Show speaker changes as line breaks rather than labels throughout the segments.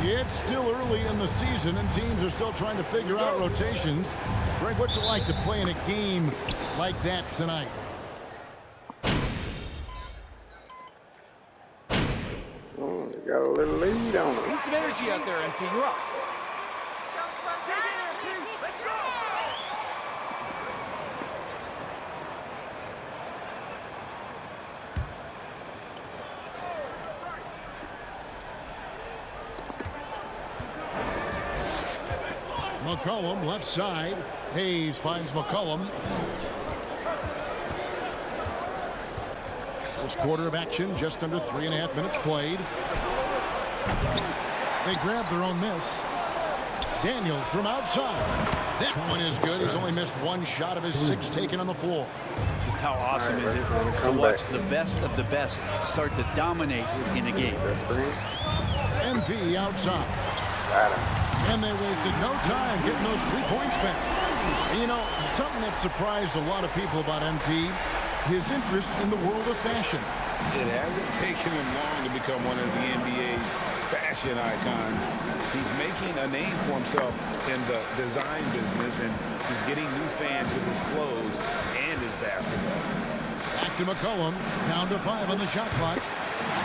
It's still early in the season, and teams are still trying to figure out rotations. Greg, what's it like to play in a game like that tonight?
Oh, they got a little lead on us.
Put some energy out there, MP. You're up.
McCollum, left side. Hayes finds McCollum. First quarter of action, just under 3.5 minutes played. They grab their own miss. Daniels from outside. That one is good. He's only missed one shot of his 6 taken on the floor.
Just how awesome is it to watch the best of the best start to dominate in a game.
MP outside. And they wasted no time getting those 3 points back. And you know, something that surprised a lot of people about MP, his interest in the world of fashion.
It hasn't taken him long to become one of the NBA's fashion icons. He's making a name for himself in the design business, and he's getting new fans with his clothes and his basketball.
Back to McCollum, down to 5 on the shot clock.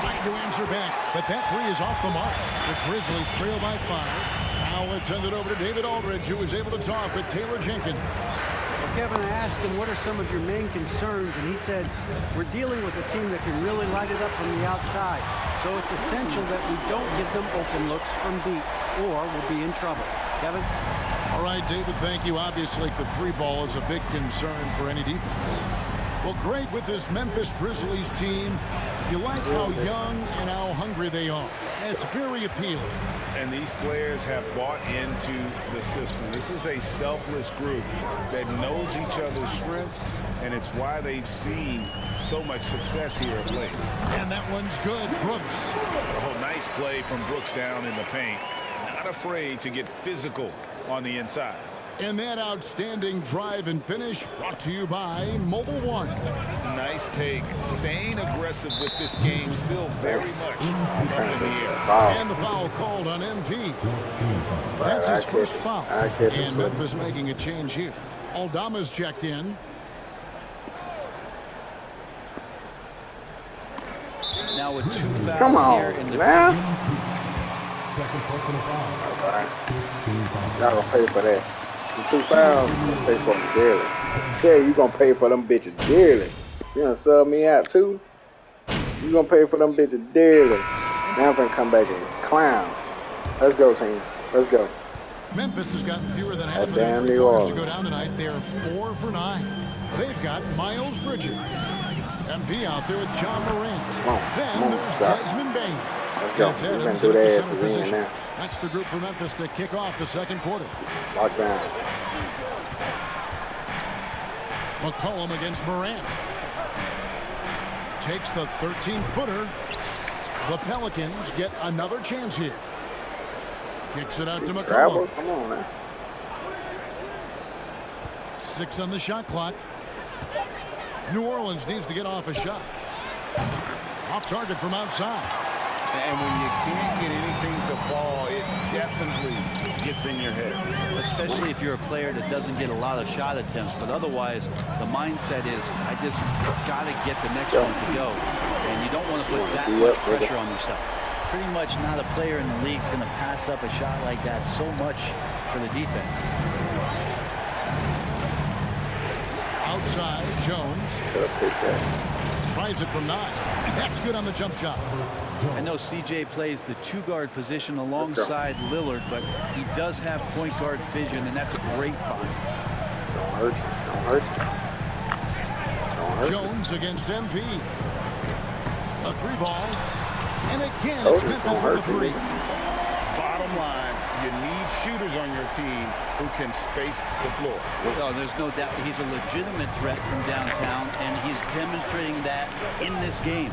Trying to answer back, but that 3 is off the mark. The Grizzlies trail by 5. Now let's send it over to David Aldridge, who was able to talk with Taylor Jenkins.
Well, Kevin, I asked him, what are some of your main concerns? And he said, we're dealing with a team that can really light it up from the outside. So it's essential that we don't give them open looks from deep, or we'll be in trouble. Kevin?
All right, David, thank you. Obviously, the 3 ball is a big concern for any defense. Well, Greg, with this Memphis Grizzlies team, you like how young and how hungry they are. It's very appealing.
And these players have bought into the system. This is a selfless group that knows each other's strengths, and it's why they've seen so much success here of late.
And that one's good. Brooks.
Oh, nice play from Brooks down in the paint. Not afraid to get physical on the inside.
And that outstanding drive and finish brought to you by Mobile One.
Nice take. Staying aggressive with this game, still very much up in the air.
And the foul called on MP. That's his first foul. And Memphis making a change here. Aldama's checked in.
Now with 2 fouls here in the
man. That's all right. Y'all gonna pay for that. The 2 fouls, you gonna pay for them dearly. Yeah, you gonna pay for them bitches dearly. You gonna sub me out too? You gonna pay for them bitches dearly. Now I'm gonna come back and clown. Let's go, team. Let's go.
Memphis has gotten fewer than half of
damn
their 3
New
quarters to go
Orleans.
down tonight. They're 4 for 9. They've got Miles Bridges. MP out there with John Morant. Then there's Desmond Bain.
Let's go. We're going to do that ass again now.
That's the group for Memphis to kick off the second quarter.
Lock down.
McCollum against Morant. Takes the 13-footer. The Pelicans get another chance here. Kicks it out to McCollum.
Come on now.
6 on the shot clock. New Orleans needs to get off a shot. Off target from outside.
And when you can't get anything to fall, it definitely gets in your head.
Especially if you're a player that doesn't get a lot of shot attempts. But otherwise, the mindset is, I just got to get the next one to go. And you don't want to put that much pressure on yourself. Pretty much not a player in the league is going to pass up a shot like that so much for the defense.
Outside, Jones. Tries it from 9. That's good on the jump shot.
I know CJ plays the 2-guard position alongside Lillard, but he does have point guard vision, and that's a great find.
It's going to hurt you. It's going to hurt you. It's going to hurt you.
Jones against MP. A 3 ball. And again, it's Memphis with a 3.
Bottom line, you need shooters on your team who can space the floor.
Oh, there's no doubt he's a legitimate threat from downtown, and he's demonstrating that in this game.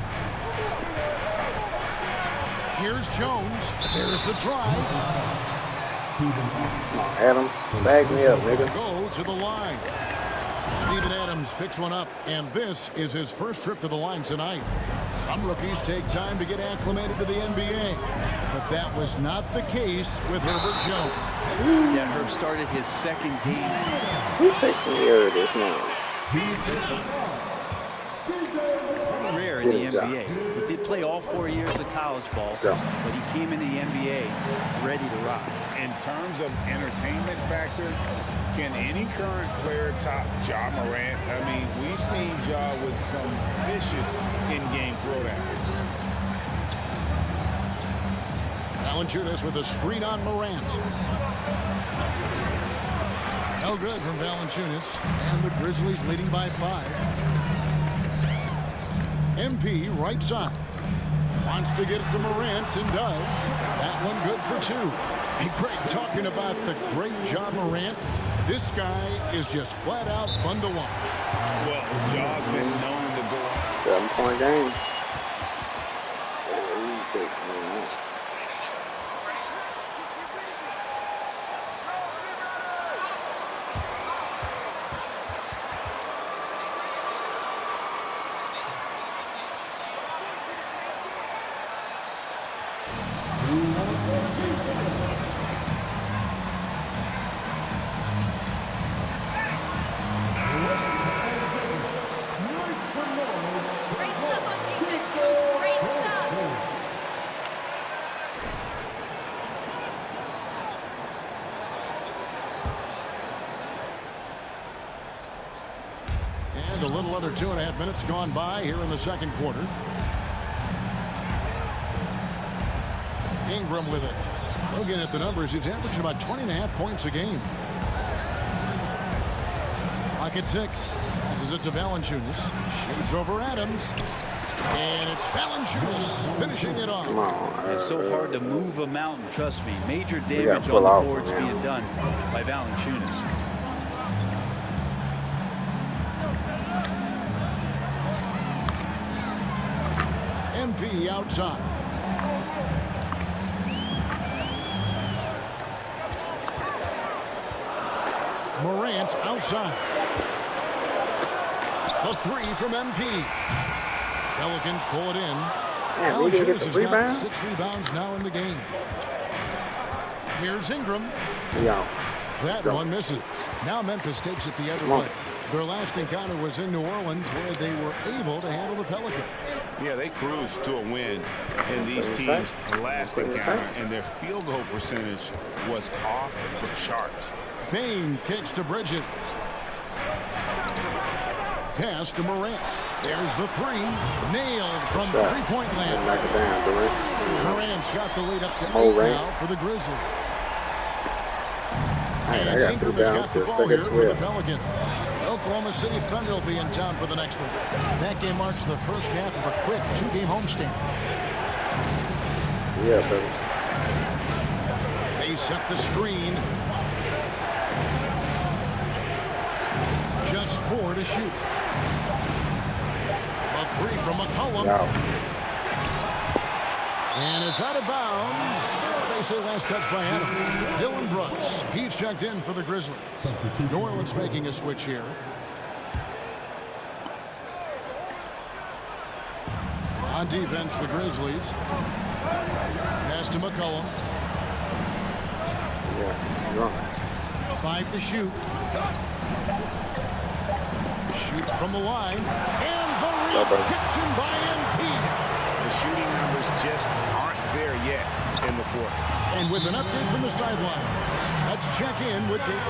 Here's Jones. There's the drive.
Come on, Adams. Bag me up, nigga.
Go to the line. Steven Adams picks one up, and this is his first trip to the line tonight. Some rookies take time to get acclimated to the NBA, but that was not the case with Herbert Jones.
Yeah, Herb started his second game.
Who takes me here this now?
Rare in the NBA. He did play all 4 years of college ball, but he came into the NBA ready to rock.
In terms of entertainment factor, can any current player top Ja Morant? I mean, we've seen Ja with some vicious in-game throwdown.
Valanciunas with a screen on Morant. No good from Valanciunas, and the Grizzlies leading by 5. MP right side. Wants to get it to Morant and does. That one good for 2. Hey, Craig, talking about the great Ja Morant, this guy is just flat out fun to watch.
Well, Ja's been known to go
7-point game.
And a little under 2.5 minutes gone by here in the second quarter. Ingram with it. Looking at the numbers, he's averaging about 20.5 points a game. Pocket 6. Passes it to Valanciunas. Shades over Adams. And it's Valanciunas finishing it off.
It's so hard to move a mountain, trust me. Major damage on the boards being done by Valanciunas.
MP outside. Morant outside. The 3 from MP. Pelicans pull it in.
Man, we didn't get the rebound.
6 rebounds now in the game. Here's Ingram.
Yeah.
That one misses. Now Memphis takes it the other way. Their last encounter was in New Orleans, where they were able to handle the Pelicans.
Yeah, they cruised to a win in these teams' last encounter, and their field goal percentage was off the chart.
Bain kicks to Bridges. Pass to Morant. There's the 3. Nailed from three-point land. Morant's got the lead up to 8 now for the Grizzlies. And Ingram has got the ball here for the Pelicans. Oklahoma City Thunder will be in town for the next one. That game marks the first half of a quick 2-game homestand.
Yeah, baby.
They set the screen. Just 4 to shoot. A 3 from McCollum.
Wow.
And it's out of bounds. They say last touch by Adams. Dylan Brooks. He's checked in for the Grizzlies. New Orleans making a switch here. On defense, the Grizzlies. Pass to McCollum.
Yeah,
5 to shoot. Shoots from the line. And the rejection by MP.
The shooting numbers just aren't there yet in the court.
And with an update from the sideline, let's check in with David.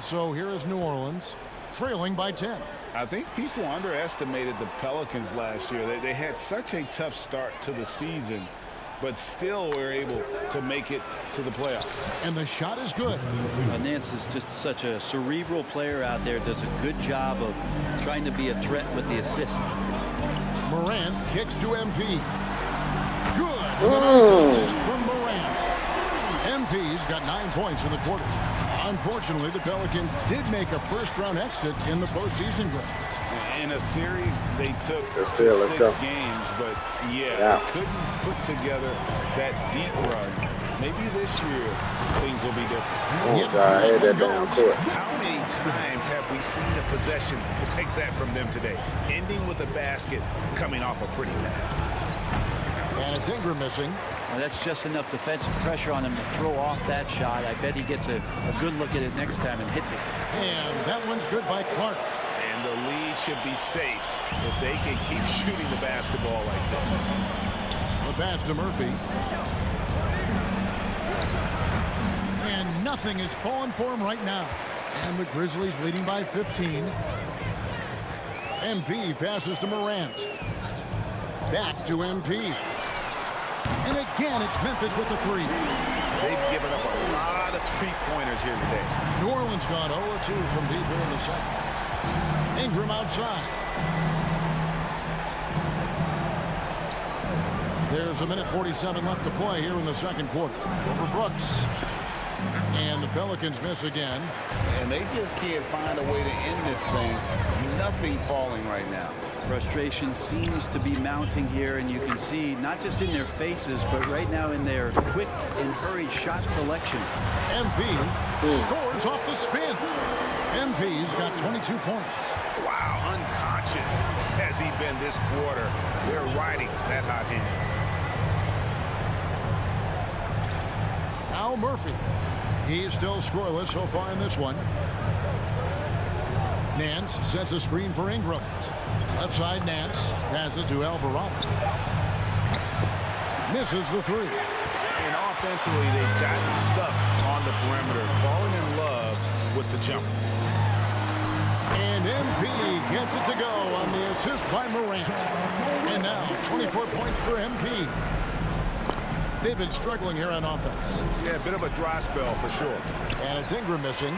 so here is New Orleans, trailing by 10.
I think people underestimated the Pelicans last year. They had such a tough start to the season, but still were able to make it to the playoffs.
And the shot is good.
Nance is just such a cerebral player out there, does a good job of trying to be a threat with the assist.
Morant kicks to MP. Good. Nice assist from Morant. MP's got 9 points in the quarter. Unfortunately, the Pelicans did make a first-round exit in the postseason game.
In a series, they took
let's
6
go.
games, but yeah, they couldn't put together that deep run. Maybe this year, things will be different.
I had that down court.
How many times have we seen a possession like that from them today, ending with a basket coming off a pretty pass?
And it's Ingram missing.
Well, that's just enough defensive pressure on him to throw off that shot. I bet he gets a good look at it next time and hits it.
And that one's good by Clark.
And the lead should be safe if they can keep shooting the basketball like this.
The pass to Murphy. And nothing is falling for him right now. And the Grizzlies leading by 15. MP passes to Morant. Back to MP. And again, it's Memphis with the three.
They've given up a lot of three-pointers here today.
New Orleans gone 0-2 from deep here in the second. Ingram outside. There's 1:47 left to play here in the second quarter. Over Brooks. And the Pelicans miss again.
And they just can't find a way to end this thing. Nothing falling right now.
Frustration seems to be mounting here, and you can see not just in their faces, but right now in their quick and hurried shot selection.
MP scores off the spin. MP's got 22 points.
Wow, unconscious has he been this quarter. They're riding that hot hand.
Now Murphy. He's still scoreless so far in this one. Nance sets a screen for Ingram. Left side, Nance passes to Alvarado. Misses the three.
And offensively, they've gotten stuck on the perimeter, falling in love with the jump.
And MP gets it to go on the assist by Morant. And now 24 points for MP. They've been struggling here on offense.
Yeah, a bit of a dry spell for sure.
And it's Ingram missing.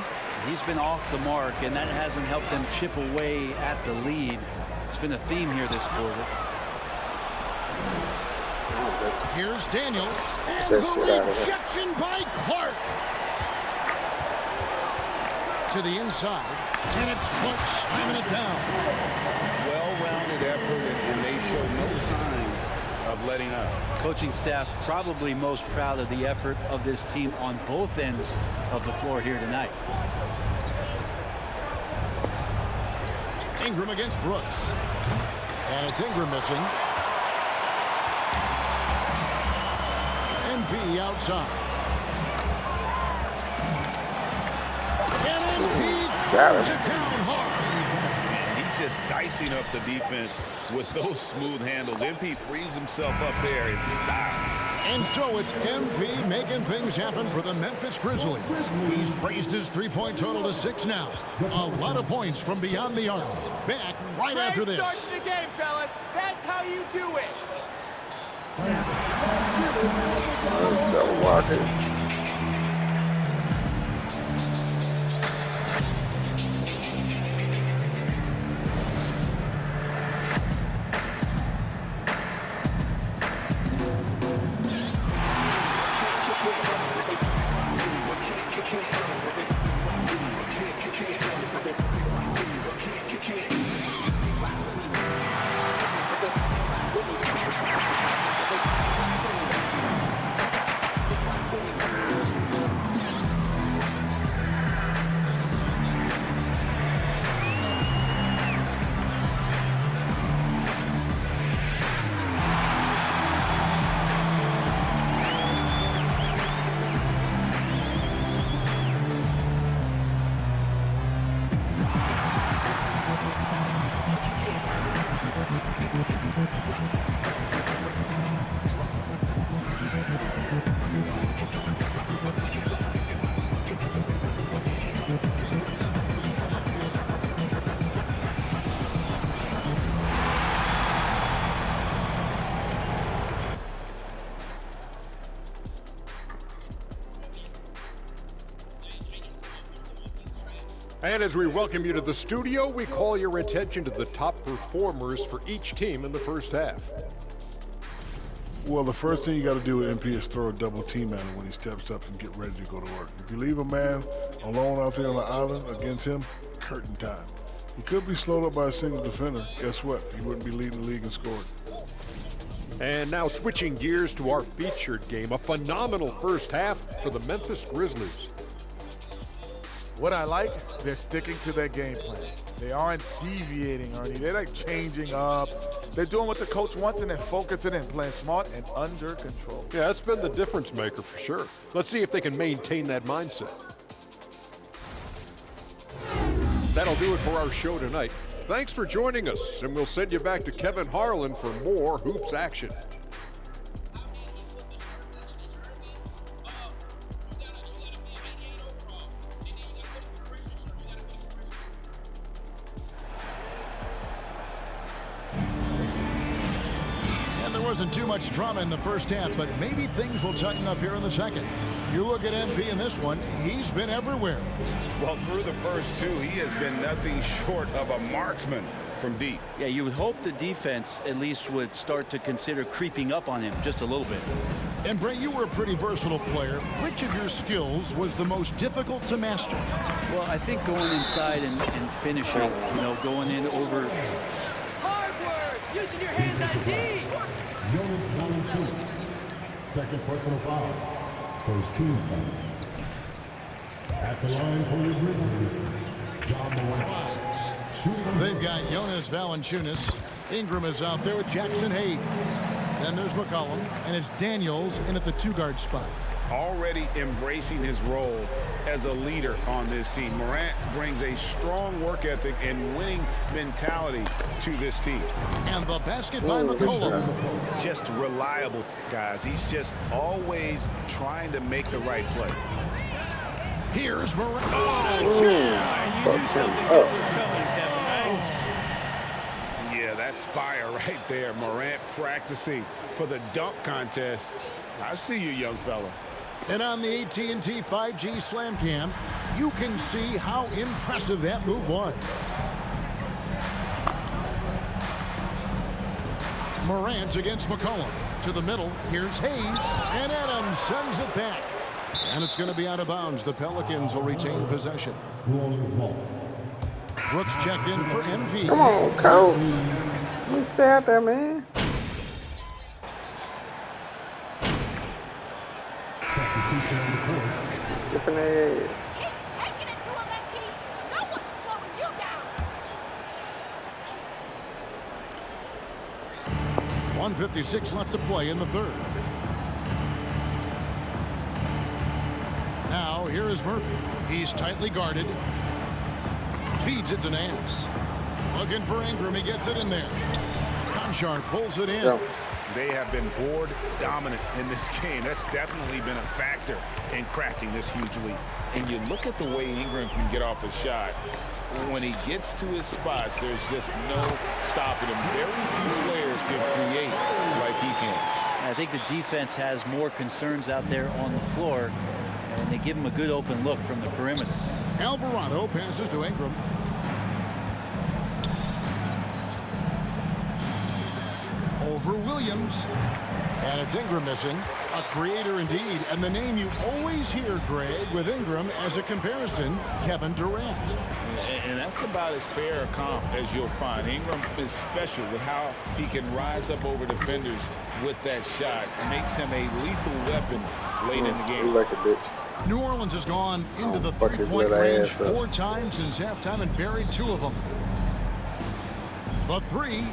He's been off the mark, and that hasn't helped them chip away at the lead. It's been a theme here this quarter.
Here's Daniels. And the rejection by Clark. To the inside. And it's Clark slamming it down.
Well-rounded effort, and they show no signs of letting up.
Coaching staff probably most proud of the effort of this team on both ends of the floor here tonight.
Ingram against Brooks. And it's Ingram missing. MP outside. And MP throws it down hard.
He's just dicing up the defense with those smooth handles. MP frees himself up there in style.
And so it's MP making things happen for the Memphis Grizzlies. He's raised his three-point total to 6 now. A lot of points from beyond the arc. Back right after this.
Start to the game, fellas. That's how you do it.
Jabbawockeez.
And as we welcome you to the studio, we call your attention to the top performers for each team in the first half.
Well, the first thing you got to do with MP is throw a double team at him when he steps up and get ready to go to work. If you leave a man alone out there on the island against him, curtain time. He could be slowed up by a single defender. Guess what? He wouldn't be leading the league in scoring.
And now switching gears to our featured game, a phenomenal first half for the Memphis Grizzlies.
What I like, they're sticking to their game plan. They aren't deviating, Ernie. They're like changing up. They're doing what the coach wants and they're focusing and playing smart and under control.
Yeah, that's been the difference maker for sure. Let's see if they can maintain that mindset. That'll do it for our show tonight. Thanks for joining us, and we'll send you back to Kevin Harlan for more hoops action.
Wasn't too much drama in the first half, but maybe things will tighten up here in the second. You look at MP in this one, he's been everywhere.
Well, through the first two, he has been nothing short of a marksman from deep.
Yeah, you would hope the defense at least would start to consider creeping up on him just a little bit.
And Brent, you were a pretty versatile player. Which of your skills was the most difficult to master?
Well, I think going inside and finishing, you know, going in over.
Hard work, using your hands on D.
Jonas Valanciunas, second personal foul, first team foul. At the line for your Grizzlies, Jabbawockeez.
They've got Jonas Valanciunas. Ingram is out there with Jackson Hayes. Then there's McCollum, and it's Daniels in at the two-guard spot.
Already embracing his role as a leader on this team. Morant brings a strong work ethic and winning mentality to this team.
And the basket by McCollum.
Just reliable, guys. He's just always trying to make the right play.
Here's Morant.
Yeah, that's fire right there. Morant practicing for the dunk contest. I see you, young fella.
And on the AT&T 5G Slam Cam, you can see how impressive that move was. Morant against McCollum. To the middle, here's Hayes, and Adams sends it back. And it's going to be out of bounds. The Pelicans will retain possession. Brooks checked in for MP.
Come on, coach. You stay out there, man. Different areas.
Keep taking it to him, MP. No one's slowing you down.
1:56 left to play in the third. Now, here is Murphy. He's tightly guarded. Feeds it to Nance. Looking for Ingram. He gets it in there. Conchar pulls it in.
They have been board dominant in this game. That's definitely been a factor in crafting this huge lead. And you look at the way Ingram can get off a shot. When he gets to his spots, there's just no stopping him. Very few players can create like he can.
I think the defense has more concerns out there on the floor, and they give him a good open look from the perimeter.
Alvarado passes to Ingram. Over Williams. And it's Ingram missing. A creator indeed. And the name you always hear, Greg, with Ingram as a comparison, Kevin Durant.
And that's about as fair a comp as you'll find. Ingram is special with how he can rise up over defenders with that shot. It makes him a lethal weapon late in the game.
You like a bitch.
New Orleans has gone into the three-point range 4 times since halftime and buried 2 of them. The 3.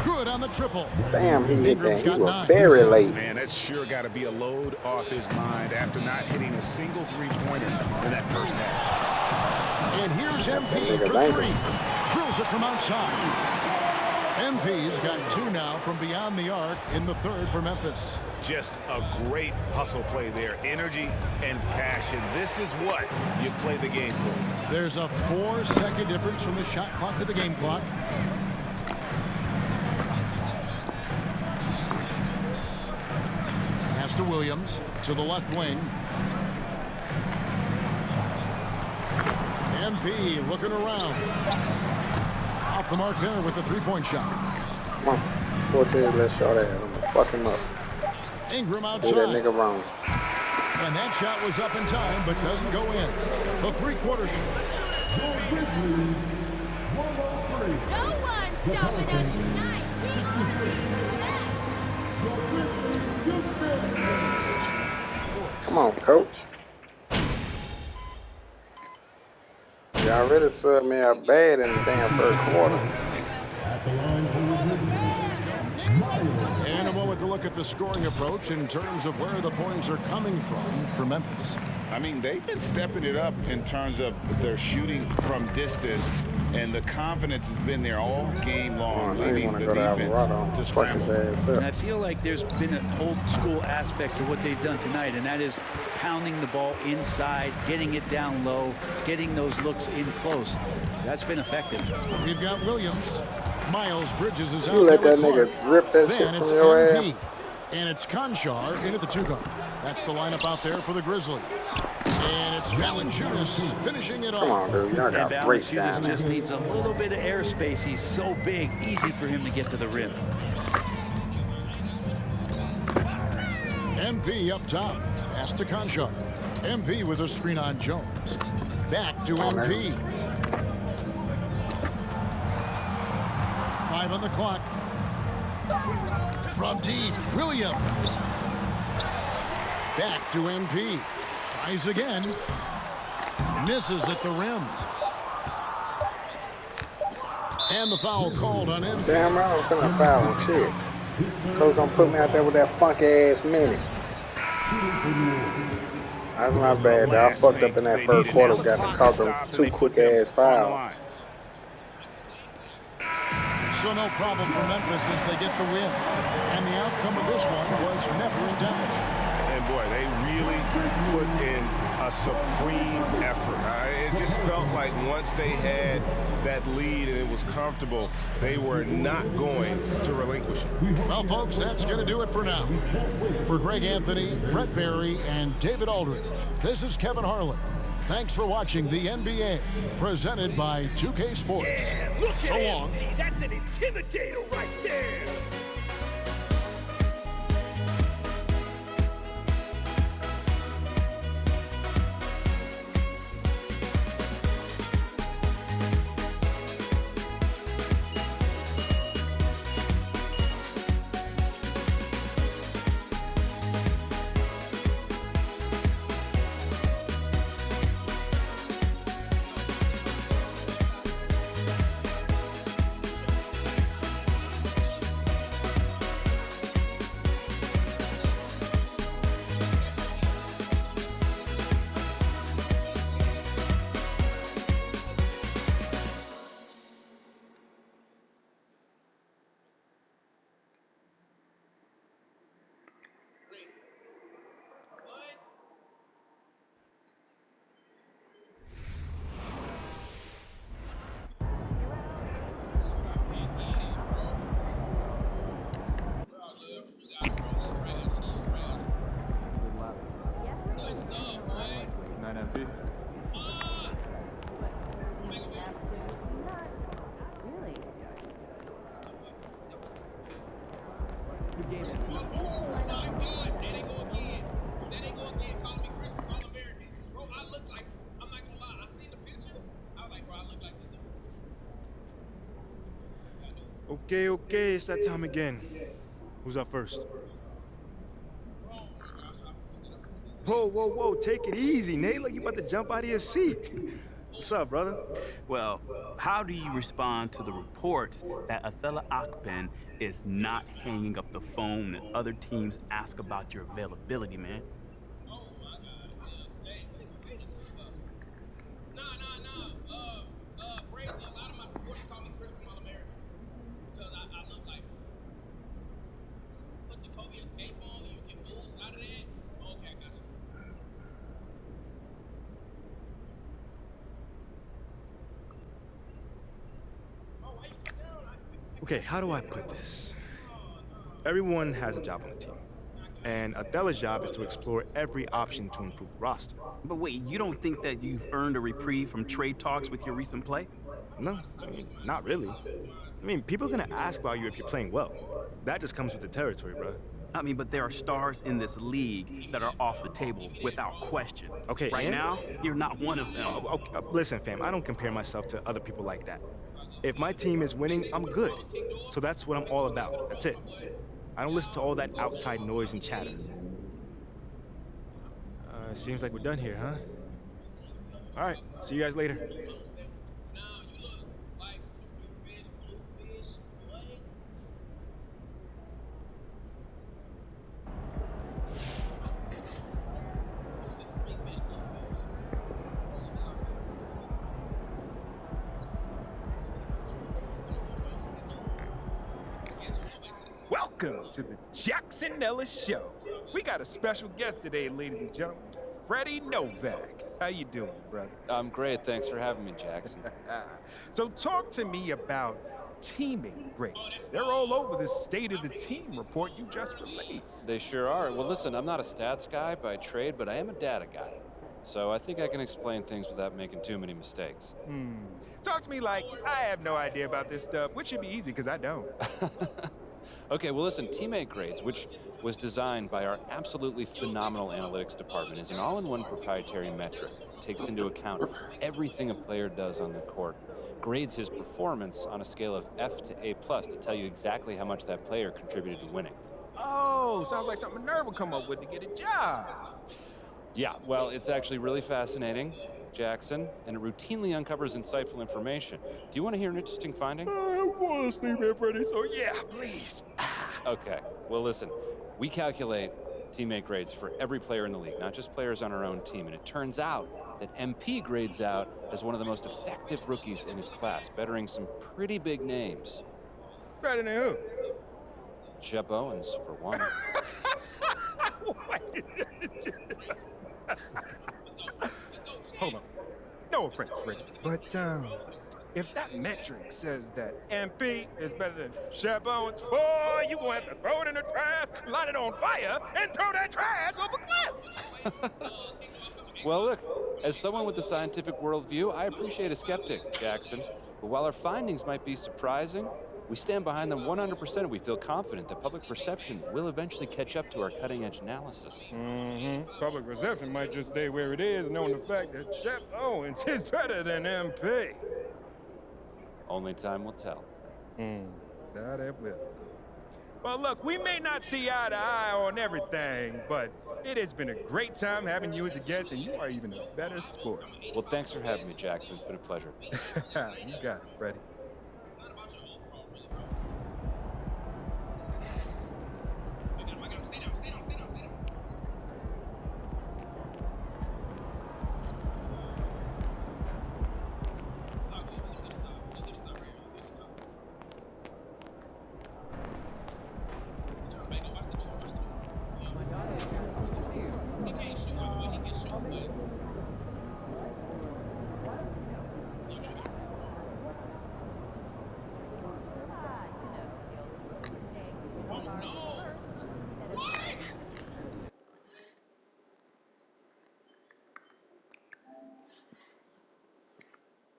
Good on the triple.
Damn, he hit that. He was very late.
Man, that's sure got to be a load off his mind after not hitting a single three-pointer in that first half.
And here's MP for 3. Drills it from outside. MP's got 2 now from beyond the arc in the third for Memphis.
Just a great hustle play there. Energy and passion. This is what you play the game for.
There's a 4-second difference from the shot clock to the game clock. To Williams to the left wing. MP looking around. Off the mark there with the three-point shot.
Come on. 14, let's shot at him. I'm gonna fuck him up.
Ingram outside.
Do that nigga wrong.
And that shot was up in time, but doesn't go in. The three-quarters.
No one's stopping us tonight.
Come on, coach. Y'all really subbed me out bad in the damn first quarter.
And a moment to look at the scoring approach in terms of where the points are coming from for Memphis.
I mean, they've been stepping it up in terms of their shooting from distance, and the confidence has been there all game long, leaving the defense to scramble.
And I feel like there's been an old school aspect to what they've done tonight, and that is pounding the ball inside, getting it down low, getting those looks in close. That's been effective.
We've got Williams. Miles Bridges is out.
You let that nigga rip that shit from your ass.
And it's Conchar in at the two guard. That's the lineup out there for the Grizzlies. And it's Valanciunas finishing it off.
Come on, dude. Y'all got break
Valanciunas just needs a little bit of airspace. He's so big, easy for him to get to the rim.
MP up top. Pass to Conchar. MP with a screen on Jones. Back to MP. 5 on the clock. From deep, Williams. Back to MP. Tries again. Misses at the rim. And the foul called on MP.
Damn right, I'm finna foul on shit. Coach gonna put me out there with that funky ass minute. That's my bad, though. I fucked up in that first quarter. Got to cause them 2 quick ass fouls.
So no problem for Memphis as they get the win. And the outcome of this one was never in doubt.
And boy, they really put in a supreme effort. It just felt like once they had that lead and it was comfortable, they were not going to relinquish it.
Well, folks, that's going to do it for now. For Greg Anthony, Brett Barry, and David Aldridge, this is Kevin Harlan. Thanks for watching the NBA, presented by 2K Sports.
Yeah, look
so
at
long.
Anthony. That's an intimidator right there.
Okay, it's that time again. Who's up first? Whoa, take it easy, Nate. Look, you about to jump out of your seat. What's up, brother?
Well, how do you respond to the reports that Athala Akpen is not hanging up the phone and other teams ask about your availability, man?
Okay, how do I put this? Everyone has a job on the team. And Othello's job is to explore every option to improve the roster.
But wait, you don't think that you've earned a reprieve from trade talks with your recent play?
No, I mean, not really. I mean, people are gonna ask about you if you're playing well. That just comes with the territory, bro.
I mean, but there are stars in this league that are off the table without question.
Okay,
right
and?
now, you're not one of them.
Okay, listen, fam, I don't compare myself to other people like that. If my team is winning, I'm good. So that's what I'm all about. That's it. I don't listen to all that outside noise and chatter. Seems like we're done here, huh? All right, see you guys later.
Welcome to the Jackson Ellis Show. We got a special guest today, ladies and gentlemen. Freddie Novak. How you doing, brother?
I'm great. Thanks for having me, Jackson.
So talk to me about teammate grades. They're all over the State of the Team report you just released.
They sure are. Well, listen, I'm not a stats guy by trade, but I am a data guy. So I think I can explain things without making too many mistakes.
Talk to me like I have no idea about this stuff, which should be easy because I don't.
Okay, well, listen, teammate grades, which was designed by our absolutely phenomenal analytics department, is an all-in-one proprietary metric that takes into account everything a player does on the court, grades his performance on a scale of F to A+ to tell you exactly how much that player contributed to winning.
Oh, sounds like something Nerd would come up with to get a job.
Yeah, well, it's actually really fascinating, Jackson, and it routinely uncovers insightful information. Do you want to hear an interesting finding?
I want to sleep here, Freddie, so yeah, please.
Okay, well, listen, we calculate teammate grades for every player in the league, not just players on our own team, and it turns out that MP grades out as one of the most effective rookies in his class, bettering some pretty big names.
Better than who?
Jabbawockeez, for one.
Hold on. No offense, Freddie, but if that metric says that MP is better than Jabbawockeez, boy, you gonna have to throw it in the trash, light it on fire, and throw that trash over a cliff.
Well, look, as someone with a scientific worldview, I appreciate a skeptic, Jackson. But while our findings might be surprising, we stand behind them 100% and we feel confident that public perception will eventually catch up to our cutting-edge analysis.
Public perception might just stay where it is, knowing the fact that Jabbawockeez is better than MP.
Only time will tell.
That it will. Well, look, we may not see eye to eye on everything, but it has been a great time having you as a guest, and you are even a better sport.
Well, thanks for having me, Jackson. It's been a pleasure.
You got it, Freddie.